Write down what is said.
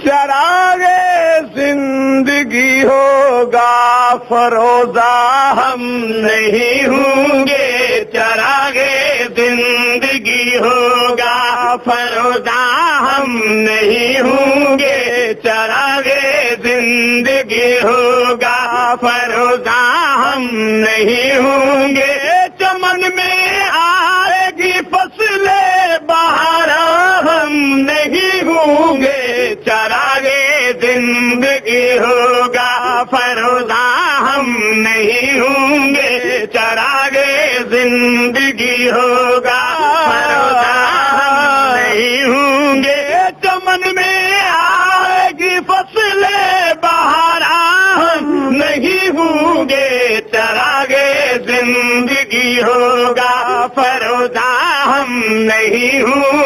چراغے زندگی ہوگا فروزہ ہم نہیں ہوں گے، چراغے زندگی ہوگا فروزہ ہم نہیں ہوں گے، چراغے زندگی ہوگا فروزہ ہم نہیں ہوں گے، چمن میں آئے گی فصل بہارا ہم نہیں ہوں گے، چراغے زندگی ہوگا فروزہ ہم نہیں ہوں گے، چراغے زندگی ہوگا فروزہ ہم نہیں ہوں گے، چمن میں آئے گی فصل بہارا ہم نہیں ہوں گے، چراغے زندگی ہوگا فروزہ ہم نہیں ہوں